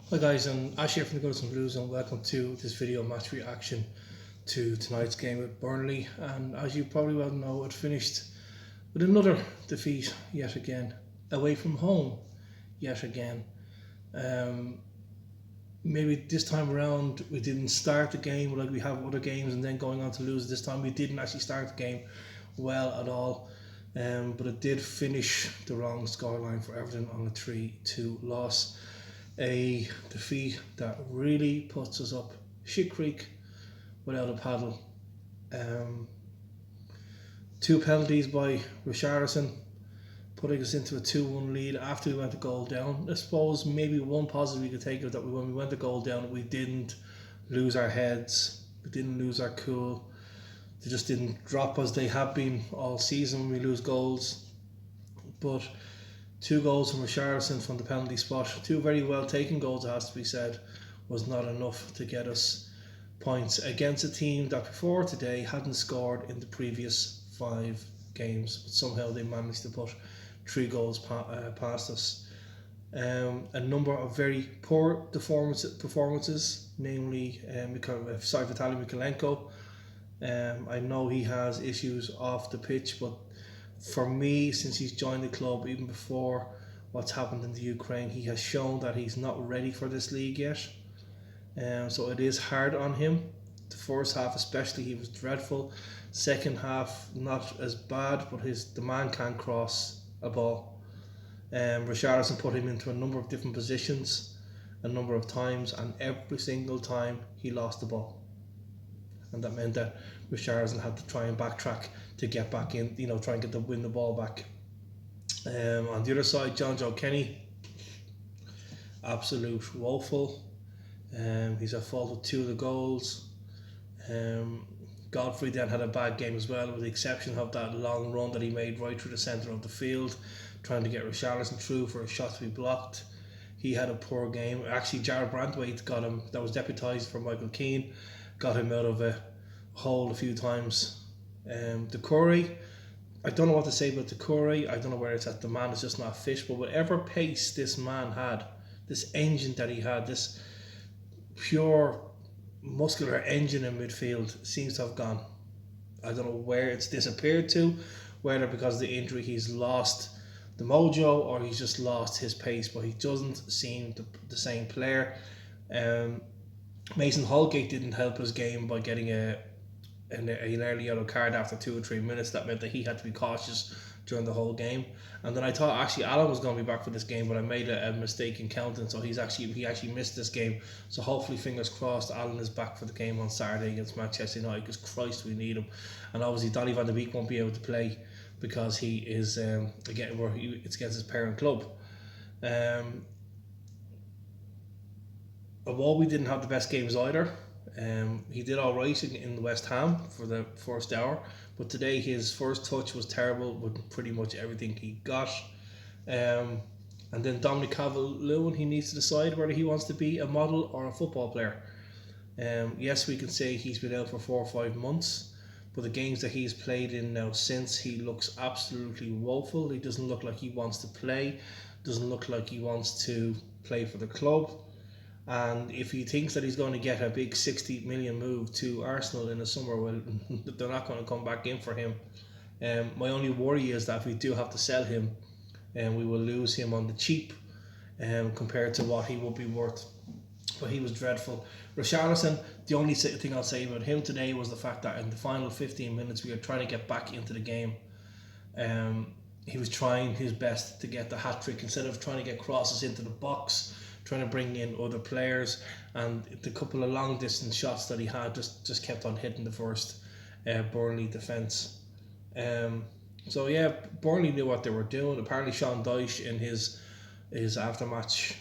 Hi guys, I'm Ash here from the Golden Blues and welcome to this video match reaction to tonight's game with Burnley. And as you probably well know, it finished with another defeat yet again, away from home yet again. Um, Maybe this time around we didn't start the game like we have other games and then going on to lose. This time we didn't actually start the game well at all. But it did finish the wrong scoreline for Everton on a 3-2 loss. A defeat that really puts us up shit creek without a paddle. Um, Two penalties by Richarlison, putting us into a 2-1 lead after we went a goal down. I suppose maybe one positive we could take is that when we went a goal down, we didn't lose our heads, we didn't lose our cool. They just didn't drop as they have been all season when we lose goals. But two goals from Richarlison from the penalty spot, two very well taken goals, it has to be said, was not enough to get us points against a team that before today hadn't scored in the previous 5 games. But somehow they managed to put 3 goals past us. A number of very poor performances, namely Vitaly Mikalenko. I know he has issues off the pitch, but for me, since he's joined the club, even before what's happened in the Ukraine, he has shown that he's not ready for this league yet. So it is hard on him. The first half especially, he was dreadful. Second half, not as bad, but the man can't cross a ball. Richarlison put him into a number of different positions a number of times, and every single time he lost the ball. And that meant that Richarlison had to try and backtrack to get back in, try and win the ball back. On the other side, John Joe Kenny, absolute woeful. He's at fault with 2 of the goals. Godfrey then had a bad game as well, with the exception of that long run that he made right through the centre of the field, trying to get Richarlison through for a shot to be blocked. He had a poor game. Actually, Jared Brandwaite got him, that was deputised for Michael Keane, got him out of a hole a few times. Decore, I don't know what to say about Decore. I don't know where it's at. The man is just not fit. But whatever pace this man had, this engine that he had, this pure muscular engine in midfield seems to have gone. I don't know where it's disappeared to, whether because of the injury he's lost the mojo or he's just lost his pace, but he doesn't seem the same player. Mason Holgate didn't help his game by getting an early yellow card after 2 or 3 minutes. That meant that he had to be cautious during the whole game. And then I thought actually Alan was going to be back for this game, but I made a mistake in counting, so he actually missed this game. So hopefully, fingers crossed, Alan is back for the game on Saturday against Manchester United, because Christ, we need him. And obviously Donny van de Beek won't be able to play because he is it's against his parent club. Although we didn't have the best games either, he did all right in the West Ham for the first hour, but today his first touch was terrible with pretty much everything he got. And then Dominic Calvert-Lewin, he needs to decide whether he wants to be a model or a football player. Yes, we can say he's been out for 4 or 5 months, but the games that he's played in now since, he looks absolutely woeful. He doesn't look like he wants to play, doesn't look like he wants to play for the club. And if he thinks that he's going to get a big 60 million move to Arsenal in the summer, well, they're not going to come back in for him. My only worry is that if we do have to sell him, we will lose him on the cheap compared to what he would be worth. But he was dreadful. Richarlison, the only thing I'll say about him today was the fact that in the final 15 minutes we were trying to get back into the game. He was trying his best to get the hat-trick instead of trying to get crosses into the box, trying to bring in other players, and the couple of long distance shots that he had just kept on hitting the first Burnley defence. So yeah, Burnley knew what they were doing. Apparently Sean Dyche in his aftermatch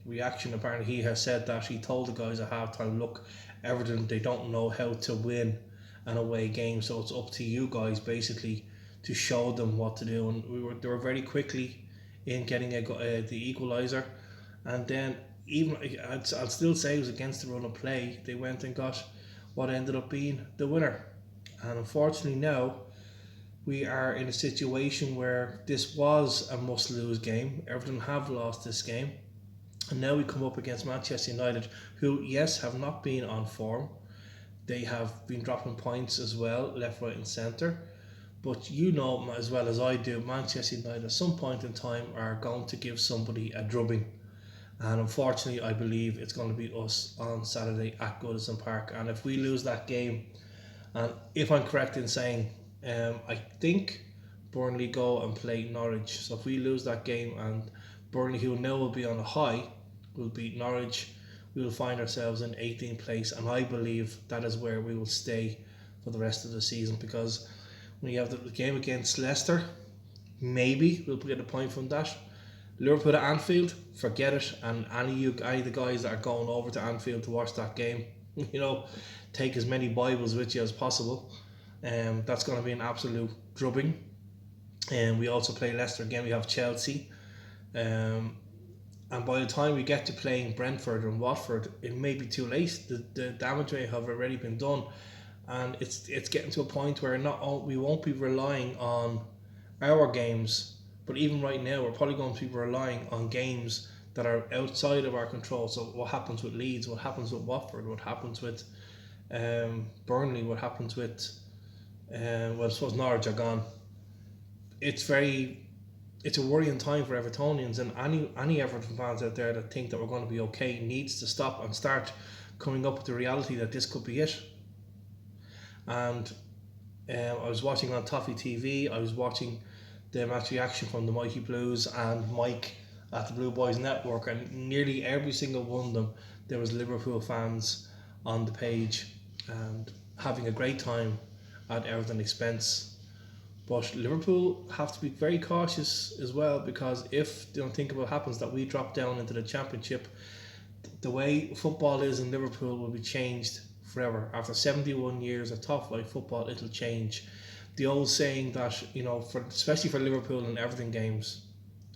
reaction, apparently he has said that he told the guys at halftime, look, Everton, they don't know how to win an away game, so it's up to you guys basically to show them what to do. And they were very quickly in getting the equaliser, and then even I'll still say it was against the run of play. They went and got what ended up being the winner, and unfortunately now we are in a situation where this was a must-lose game. Everton have lost this game, And now we come up against Manchester United, who, yes, have not been on form. They have been dropping points as well, left, right, and centre. But you know as well as I do, Manchester United at some point in time are going to give somebody a drubbing. And unfortunately, I believe it's going to be us on Saturday at Goodison Park. And if we lose that game, and if I'm correct in saying, I think Burnley go and play Norwich. So if we lose that game and Burnley, who now will be on a high, will beat Norwich, we will find ourselves in 18th place. And I believe that is where we will stay for the rest of the season, because when you have the game against Leicester, maybe we'll get a point from that. Liverpool at Anfield, forget it. And any of the guys that are going over to Anfield to watch that game, take as many Bibles with you as possible. That's going to be an absolute drubbing. And we also play Leicester again. We have Chelsea. And by the time we get to playing Brentford and Watford, it may be too late. The damage may have already been done. And it's getting to a point where we won't be relying on our games, but even right now we're probably going to be relying on games that are outside of our control. So what happens with Leeds, what happens with Watford, what happens with Burnley, what happens with I suppose Norwich are gone. It's a worrying time for Evertonians, and any Everton fans out there that think that we're going to be okay needs to stop and start coming up with the reality that this could be it. And I was watching on Toffee TV, I was watching the match reaction from the Mighty Blues and Mike at the Blue Boys Network, and nearly every single one of them, there was Liverpool fans on the page and having a great time at Everton expense. But Liverpool have to be very cautious as well, because if they don't think about what happens, that we drop down into the Championship, the way football is in Liverpool will be changed forever. After 71 years of top flight football, it'll change. The old saying that, especially for Liverpool and Everton games,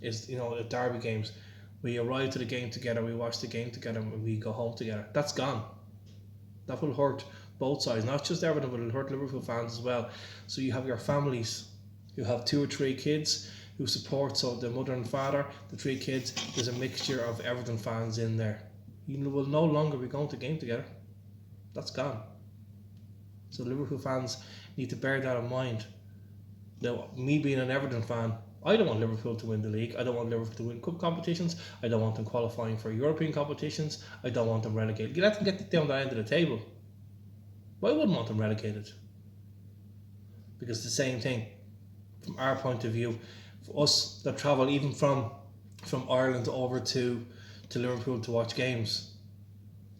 is, derby games, we arrive to the game together, we watch the game together, and we go home together. That's gone. That will hurt both sides, not just Everton, but it'll hurt Liverpool fans as well. So you have your families who have 2 or 3 kids who support, so the mother and father, the 3 kids, there's a mixture of Everton fans in there. You will no longer be going to game together. That's gone. So Liverpool fans need to bear that in mind. Now, me being an Everton fan, I don't want Liverpool to win the league. I don't want Liverpool to win cup competitions. I don't want them qualifying for European competitions. I don't want them relegated. You let them get down the end of the table. But I wouldn't want them relegated. Because the same thing, from our point of view, for us that travel even from Ireland over to Liverpool to watch games,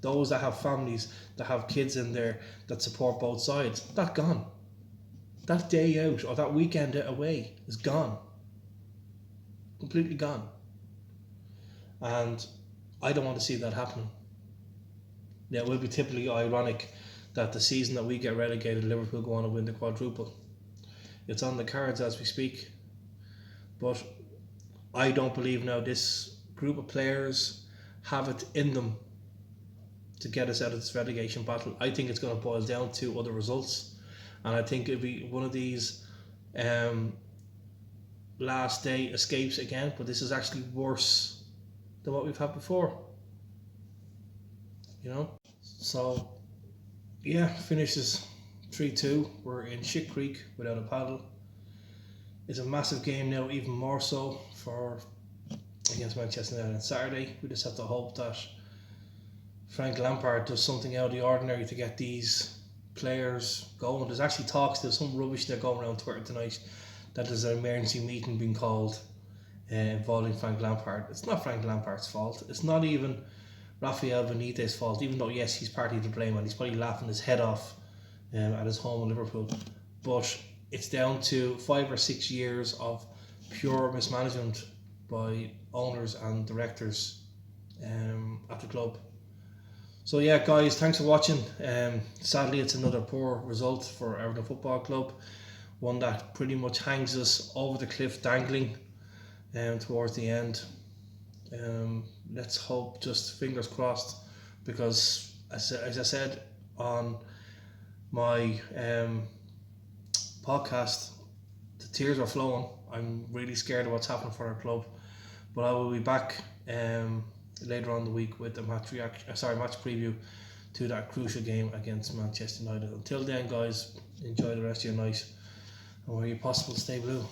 those that have families, that have kids in there, that support both sides, that's gone. That day out or that weekend away is gone. Completely gone. And I don't want to see that happening. Yeah, it will be typically ironic that the season that we get relegated, Liverpool go on and win the quadruple. It's on the cards as we speak. But I don't believe now this group of players have it in them to get us out of this relegation battle. I think it's going to boil down to other results. And I think it'll be one of these last day escapes again, but this is actually worse than what we've had before. So yeah, finishes 3-2. We're in Shit Creek without a paddle. It's a massive game now, even more so against Manchester United on Saturday. We just have to hope that Frank Lampard does something out of the ordinary to get these players going. There's actually talks, there's some rubbish there going around Twitter tonight that there's an emergency meeting being called involving Frank Lampard. It's not Frank Lampard's fault. It's not even Rafael Benitez's fault, even though yes, he's partly to blame and he's probably laughing his head off at his home in Liverpool. But it's down to 5 or 6 years of pure mismanagement by owners and directors at the club. So yeah, guys, thanks for watching. Sadly, it's another poor result for Everton Football Club, one that pretty much hangs us over the cliff, dangling towards the end. Let's hope, just fingers crossed, because as I said on my podcast, the tears are flowing. I'm really scared of what's happening for our club, but I will be back later on in the week with the match preview to that crucial game against Manchester United. Until then, guys, enjoy the rest of your night, and where you possible, stay blue.